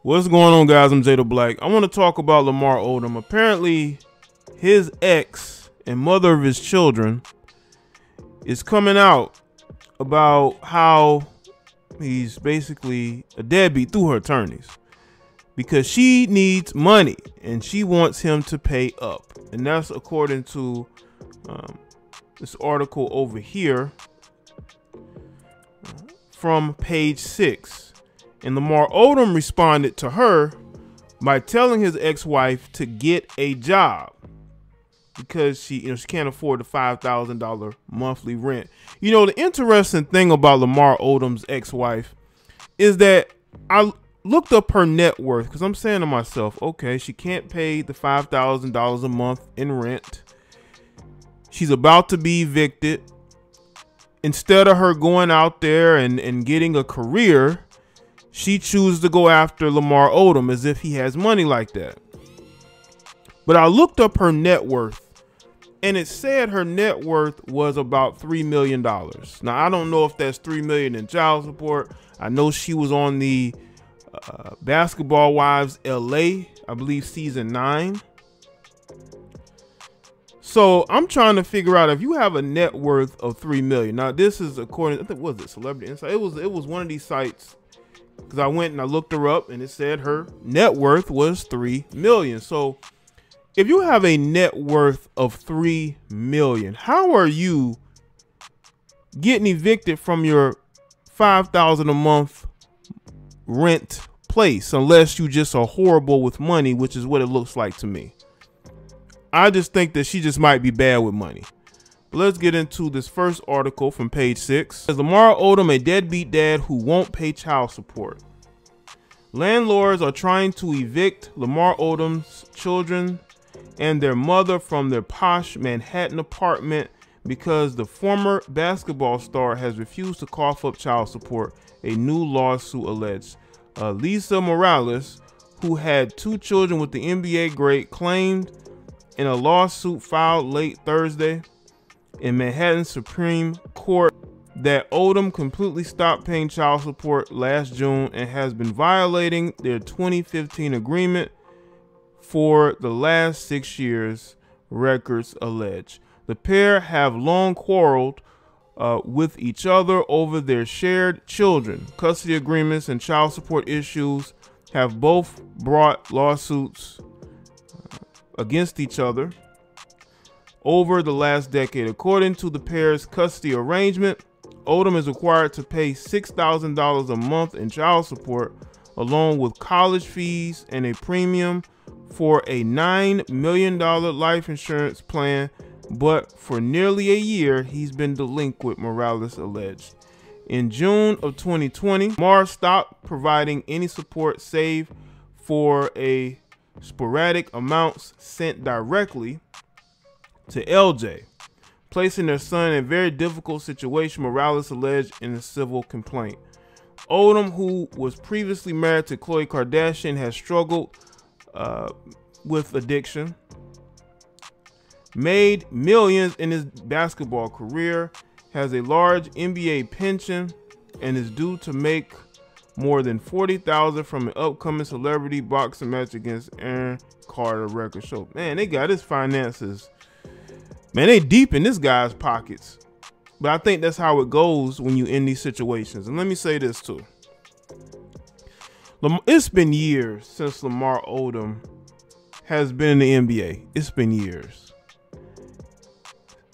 What's going on, guys? I'm Jaye the Black. I want to talk about Lamar Odom. Apparently, his ex and mother of his children is coming out about how he's basically a deadbeat through her attorneys because she needs money and she wants him to pay up. And that's according to this article over here from page 6. And Lamar Odom responded to her by telling his ex-wife to get a job because she can't afford the $5,000 monthly rent. You know, the interesting thing about Lamar Odom's ex-wife is that I looked up her net worth because I'm saying to myself, okay, she can't pay the $5,000 a month in rent. She's about to be evicted. Instead of her going out there and getting a career, she chooses to go after Lamar Odom as if he has money like that. But I looked up her net worth and it said her net worth was about $3 million. Now, I don't know if that's $3 million in child support. I know she was on the Basketball Wives LA, I believe season 9. So I'm trying to figure out if you have a net worth of $3 million. Now, this is according, I think, was it Celebrity Insight? It was one of these sites. Because I went and I looked her up and it said her net worth was $3 million. So if you have a net worth of $3 million, how are you getting evicted from your $5,000 a month rent place unless you just are horrible with money, which is what it looks like to me? I just think that she just might be bad with money. Let's get into this first article from page 6. Is Lamar Odom a deadbeat dad who won't pay child support? Landlords are trying to evict Lamar Odom's children and their mother from their posh Manhattan apartment because the former basketball star has refused to cough up child support, a new lawsuit alleged. Lisa Morales, who had 2 children with the NBA great, claimed in a lawsuit filed late Thursday in Manhattan Supreme Court that Odom completely stopped paying child support last June and has been violating their 2015 agreement for the last 6 years, records allege. The pair have long quarreled with each other over their shared children. Custody agreements and child support issues have both brought lawsuits against each other over the last decade. According to the pair's custody arrangement, Odom is required to pay $6,000 a month in child support, along with college fees and a premium for a $9 million life insurance plan. But for nearly a year, he's been delinquent, Morales alleged. In June of 2020, Lamar stopped providing any support save for a sporadic amounts sent directly to LJ, placing their son in a very difficult situation, Morales alleged in a civil complaint. Odom, who was previously married to Khloe Kardashian, has struggled with addiction, made millions in his basketball career, has a large NBA pension, and is due to make more than $40,000 from an upcoming celebrity boxing match against Aaron Carter record show. Man, they got his finances. Man, they deep in this guy's pockets. But I think that's how it goes when you in these situations. And let me say this too. It's been years since Lamar Odom has been in the NBA. It's been years.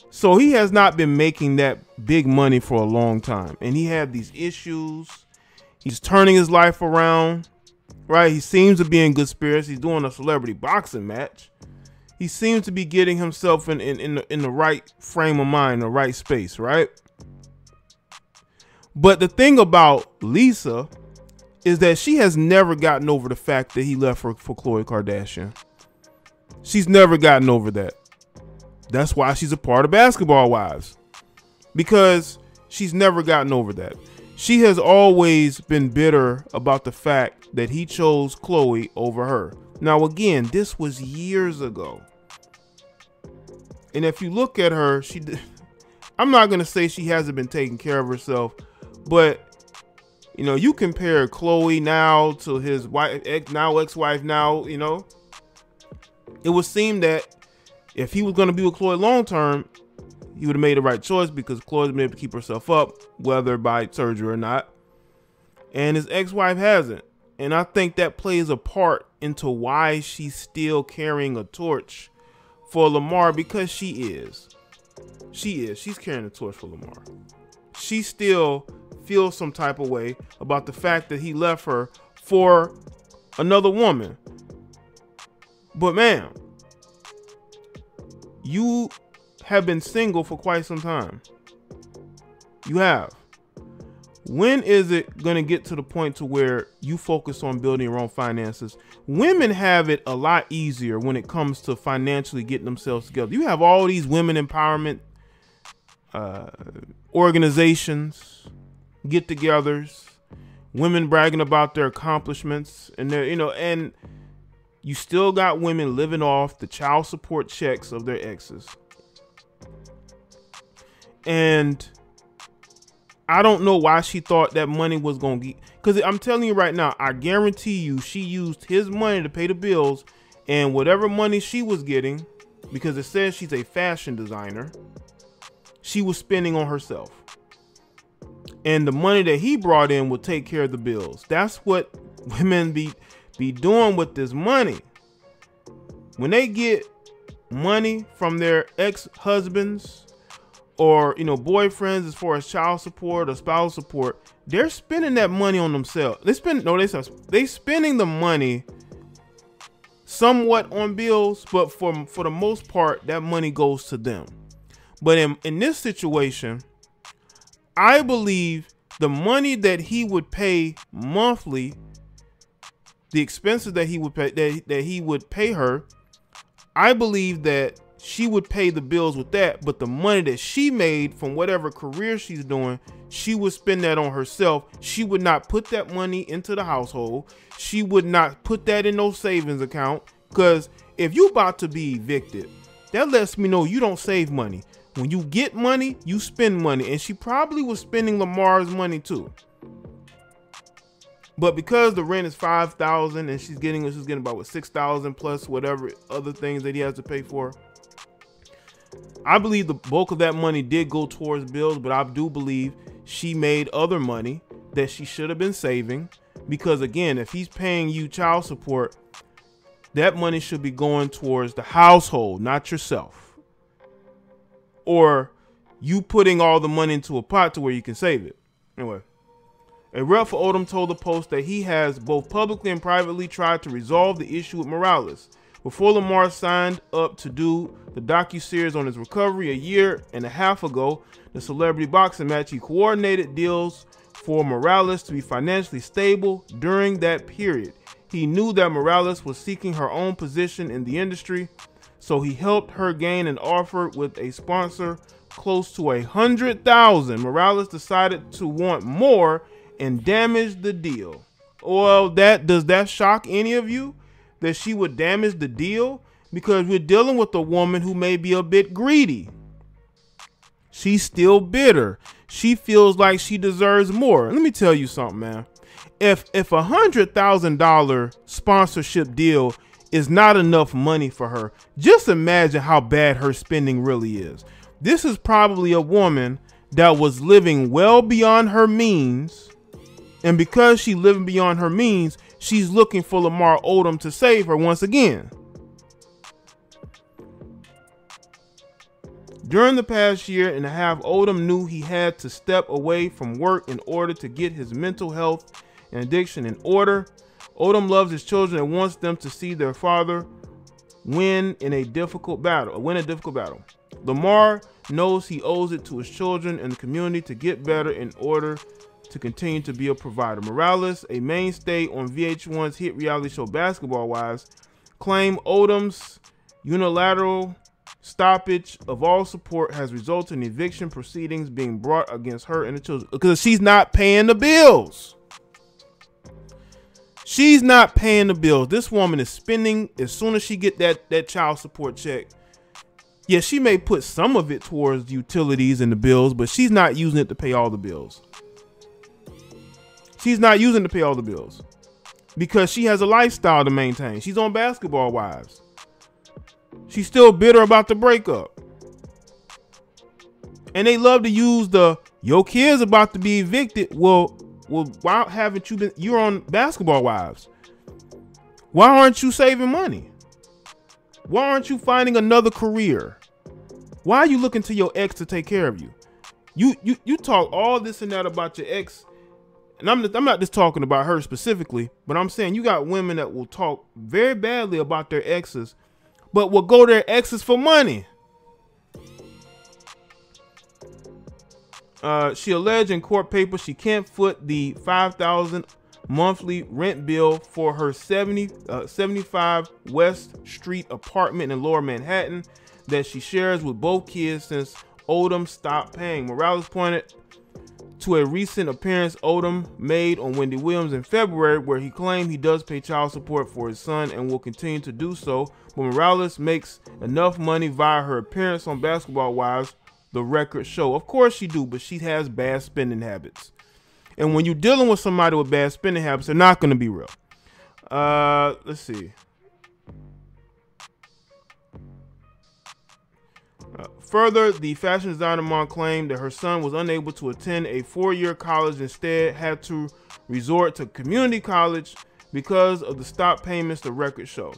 So he has not been making that big money for a long time. And he had these issues. He's turning his life around, right? He seems to be in good spirits. He's doing a celebrity boxing match. He seems to be getting himself in the right frame of mind, the right space, right? But the thing about Lisa is that she has never gotten over the fact that he left her for Khloe Kardashian. She's never gotten over that. That's why she's a part of Basketball Wives, because she's never gotten over that. She has always been bitter about the fact that he chose Khloe over her. Now, again, this was years ago. And if you look at her, I'm not going to say she hasn't been taking care of herself, but You know, you compare Chloe now to his wife, ex-wife now, you know, it would seem that if he was going to be with Chloe long term, he would have made the right choice, because Chloe's been able to keep herself up, whether by surgery or not. And his ex-wife hasn't. And I think that plays a part into why she's still carrying a torch for Lamar, because she is. She's carrying a torch for Lamar. She still feels some type of way about the fact that he left her for another woman. But ma'am, you have been single for quite some time. You have. When is it going to get to the point to where you focus on building your own finances? Women have it a lot easier when it comes to financially getting themselves together. You have all these women empowerment organizations, get-togethers, women bragging about their accomplishments, and their, you know, and you still got women living off the child support checks of their exes. And I don't know why she thought that money was going to get, because I'm telling you right now, I guarantee you she used his money to pay the bills, and whatever money she was getting, because it says she's a fashion designer, she was spending on herself. And the money that he brought in would take care of the bills. That's what women be doing with this money. When they get money from their ex-husbands, or, you know, boyfriends, as far as child support or spousal support, they're spending that money on themselves. They spending the money somewhat on bills, but for the most part, that money goes to them. But in this situation, I believe the money that he would pay monthly, the expenses that he would pay, that he would pay her, I believe that she would pay the bills with that, but the money that she made from whatever career she's doing, she would spend that on herself. She would not put that money into the household. She would not put that in no savings account, because if you about to be evicted, that lets me know you don't save money. When you get money, you spend money, and she probably was spending Lamar's money too. But because the rent is $5,000 and she's getting about what, $6,000 plus whatever other things that he has to pay for, I believe the bulk of that money did go towards bills, but I do believe she made other money that she should have been saving, because again, if he's paying you child support, that money should be going towards the household, not yourself, or you putting all the money into a pot to where you can save it. Anyway, a rep for Odom told the Post that he has both publicly and privately tried to resolve the issue with Morales. Before Lamar signed up to do the docuseries on his recovery a year and a half ago, the celebrity boxing match, he coordinated deals for Morales to be financially stable during that period. He knew that Morales was seeking her own position in the industry, so he helped her gain an offer with a sponsor close to $100,000. Morales decided to want more and damaged the deal. Well, does that shock any of you, that she would damage the deal? Because we're dealing with a woman who may be a bit greedy. She's still bitter. She feels like she deserves more. Let me tell you something, man. If $100,000 sponsorship deal is not enough money for her, just imagine how bad her spending really is. This is probably a woman that was living well beyond her means, and because she's living beyond her means, she's looking for Lamar Odom to save her once again. During the past year and a half, Odom knew he had to step away from work in order to get his mental health and addiction in order. Odom loves his children and wants them to see their father win a difficult battle. Lamar knows he owes it to his children and the community to get better in order to continue to be a provider. Morales, a mainstay on VH1's hit reality show Basketball Wives, claimed Odom's unilateral stoppage of all support has resulted in eviction proceedings being brought against her and the children, because she's not paying the bills. She's not paying the bills. This woman is spending as soon as she get that child support check. Yeah, she may put some of it towards utilities and the bills, but she's not using it to pay all the bills. She's not using to pay all the bills because she has a lifestyle to maintain. She's on Basketball Wives. She's still bitter about the breakup. And they love to use your kid's about to be evicted. Well, why haven't you been? You're on Basketball Wives. Why aren't you saving money? Why aren't you finding another career? Why are you looking to your ex to take care of you? You talk all this and that about your ex, and I'm not just talking about her specifically, but I'm saying you got women that will talk very badly about their exes, but will go to their exes for money. She alleged in court papers she can't foot the $5,000 monthly rent bill for her 75 West Street apartment in Lower Manhattan that she shares with both kids since Odom stopped paying. Morales pointed to a recent appearance Odom made on Wendy Williams in February, where he claimed he does pay child support for his son and will continue to do so, but Morales makes enough money via her appearance on Basketball Wives, the records show. Of course she do, but she has bad spending habits. And when you're dealing with somebody with bad spending habits, they're not going to be real. Let's see. Further, the fashion designer mom claimed that her son was unable to attend a 4-year college, instead had to resort to community college because of the stop payments, the records show.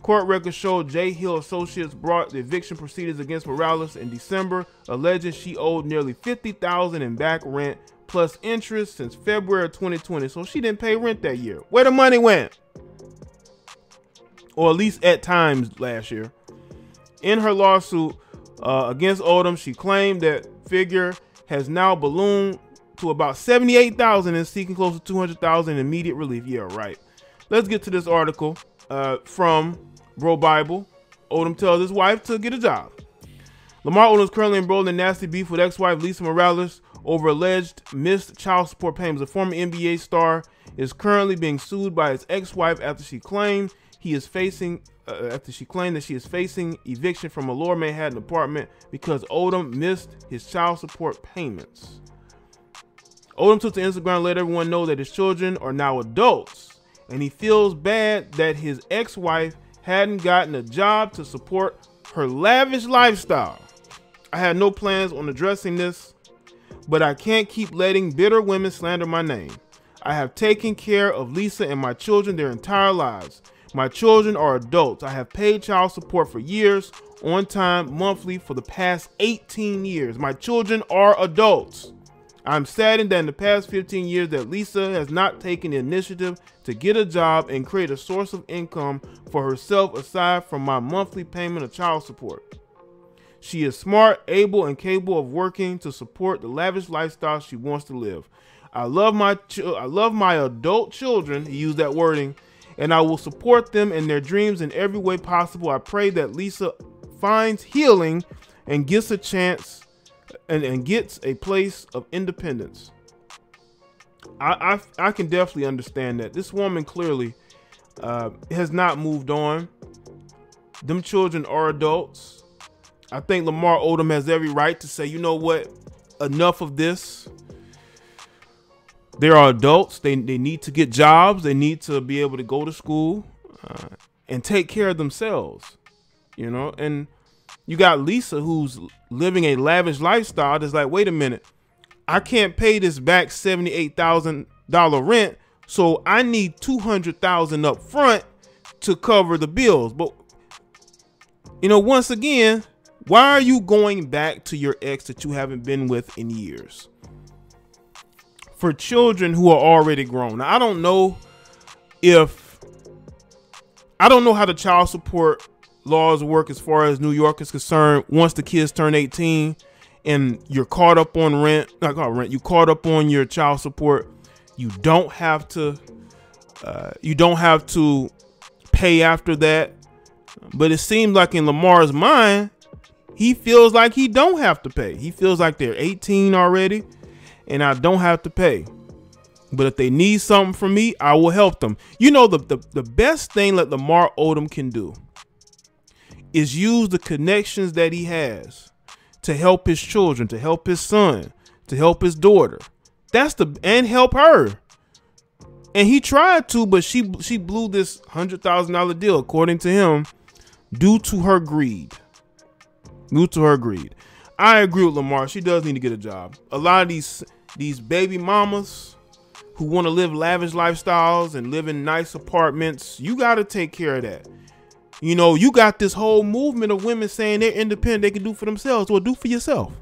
Court records show J. Hill Associates brought the eviction proceedings against Morales in December, alleging she owed nearly $50,000 in back rent plus interest since February of 2020. So she didn't pay rent that year. Where the money went? Or at least at times last year. In her lawsuit against Odom, she claimed that figure has now ballooned to about $78,000 and seeking close to $200,000 in immediate relief. Yeah, right. Let's get to this article from Bro Bible. Odom tells his wife to get a job. Lamar Odom is currently embroiled in nasty beef with ex-wife Lisa Morales over alleged missed child support payments. The former NBA star is currently being sued by his ex-wife after she claimed that she is facing eviction from a Lower Manhattan apartment because Odom missed his child support payments. Odom took to Instagram and let everyone know that his children are now adults, and he feels bad that his ex-wife hadn't gotten a job to support her lavish lifestyle. I had no plans on addressing this, but I can't keep letting bitter women slander my name. I have taken care of Lisa and my children their entire lives. My children are adults. I have paid child support for years, on time, monthly for the past 18 years. My children are adults. I'm saddened that in the past 15 years that Lisa has not taken the initiative to get a job and create a source of income for herself aside from my monthly payment of child support. She is smart, able, and capable of working to support the lavish lifestyle she wants to live. I love my adult children, he used that wording, and I will support them in their dreams in every way possible. I pray that Lisa finds healing and gets a chance and gets a place of independence. I can definitely understand that. This woman clearly has not moved on. Them children are adults. I think Lamar Odom has every right to say, you know what, enough of this. They are adults. They need to get jobs. They need to be able to go to school and take care of themselves, you know. And you got Lisa, who's living a lavish lifestyle. That's like, wait a minute, I can't pay this back $78,000 rent, so I need $200,000 up front to cover the bills. But you know, once again, why are you going back to your ex that you haven't been with in years? For children who are already grown. Now, I don't know how the child support laws work as far as New York is concerned. Once the kids turn 18 and you're caught up on you caught up on your child support, you don't have to pay after that. But it seems like in Lamar's mind, he feels like he don't have to pay. He feels like they're 18 already and I don't have to pay. But if they need something from me, I will help them. You know, the best thing that Lamar Odom can do is use the connections that he has to help his children, to help his son, to help his daughter. And help her. And he tried to, but she blew this $100,000 deal, according to him, due to her greed. I agree with Lamar. She does need to get a job. A lot of these baby mamas who want to live lavish lifestyles and live in nice apartments, you got to take care of that. You know, you got this whole movement of women saying they're independent, they can do for themselves. Well, do for yourself.